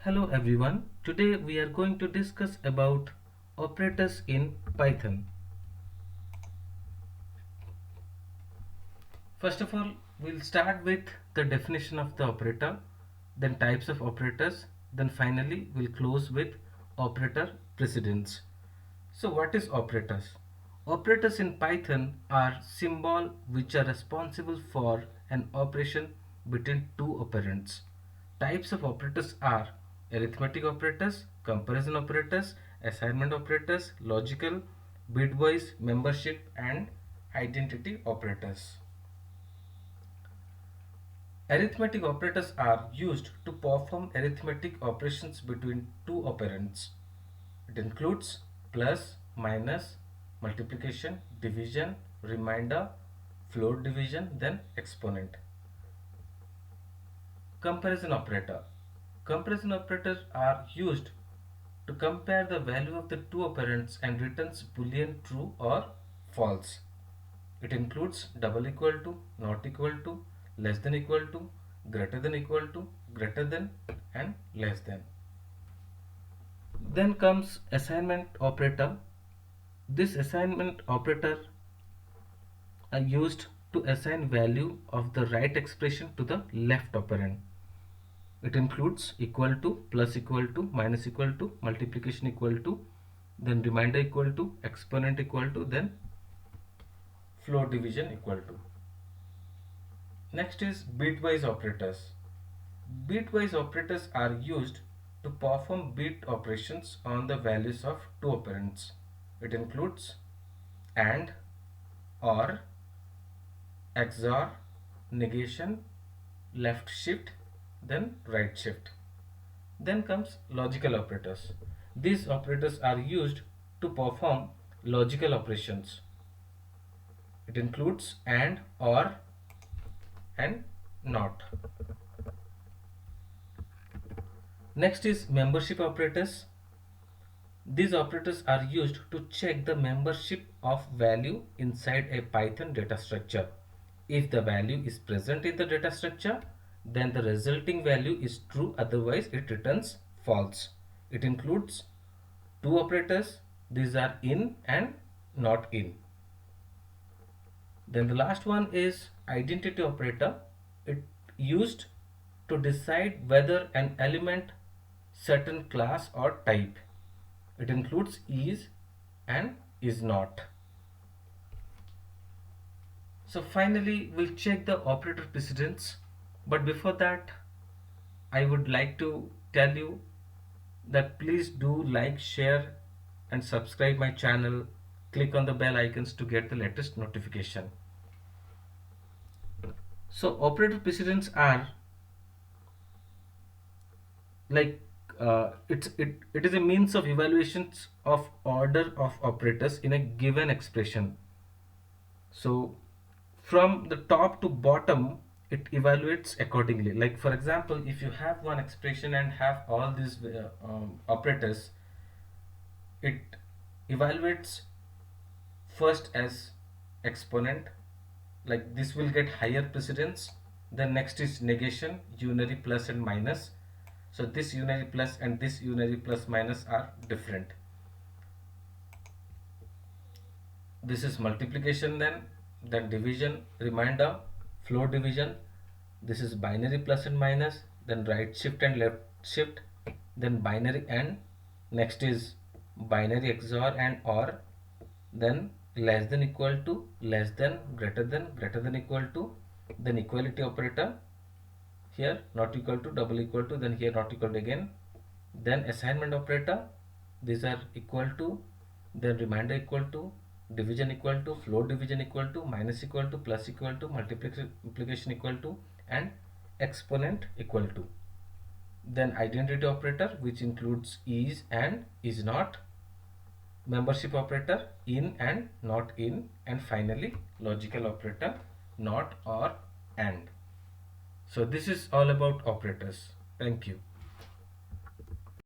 Hello everyone. Today we are going to discuss about operators in Python. First of all, we'll start with the definition of the operator, then types of operators, then finally we'll close with operator precedence. So what is operators? Operators in Python are symbols which are responsible for an operation between two operands. Types of operators are arithmetic operators, comparison operators, assignment operators, logical, bitwise, membership, and identity operators. Arithmetic operators are used to perform arithmetic operations between two operands. It includes plus, minus, multiplication, division, remainder, floor division, then exponent. Comparison operator. Comparison operators are used to compare the value of the two operands and returns boolean true or false. It includes double equal to, not equal to, less than equal to, greater than, and less than. Then comes assignment operator. This assignment operator are used to assign value of the right expression to the left operand. It includes equal to, plus equal to, minus equal to, multiplication equal to, then remainder equal to, exponent equal to, then floor division equal to. Next is bitwise operators. Bitwise operators are used to perform bit operations on the values of two operands. It includes AND, OR, XOR, negation, left shift, then right shift. Then comes logical operators. These operators are used to perform logical operations. It includes AND, OR, and NOT. Next is membership operators. These operators are used to check the membership of value inside a Python data structure. If the value is present in the data structure, then the resulting value is true, otherwise it returns false. It includes two operators. These are in and not in. Then the last one is identity operator. It used to decide whether an element certain class or type. It includes is and is not. So finally we'll check the operator precedence, but before that I would like to tell you that please do like, share and subscribe my channel. Click on the bell icons to get the latest notification. So operator precedence are like it is a means of evaluations of order of operators in a given expression. So from the top to bottom it evaluates accordingly. Like for example, if you have one expression and have all these operators, it evaluates first as exponent, like this will get higher precedence. Then next is negation, unary plus and minus. So this unary plus and this unary plus minus are different. This is multiplication, then division, remainder, floor division. This is binary plus and minus, then right shift and left shift, then binary and next is binary XOR and OR, then less than equal to, less than, greater than equal to, then equality operator, here not equal to, double equal to, then here not equal to again, then assignment operator, these are equal to, then remainder equal to, division equal to, floor division equal to, minus equal to, plus equal to, multiplication equal to, and exponent equal to. Then identity operator, which includes is and is not, membership operator, in and not in, and finally logical operator, not, or, and. So this is all about operators. Thank you.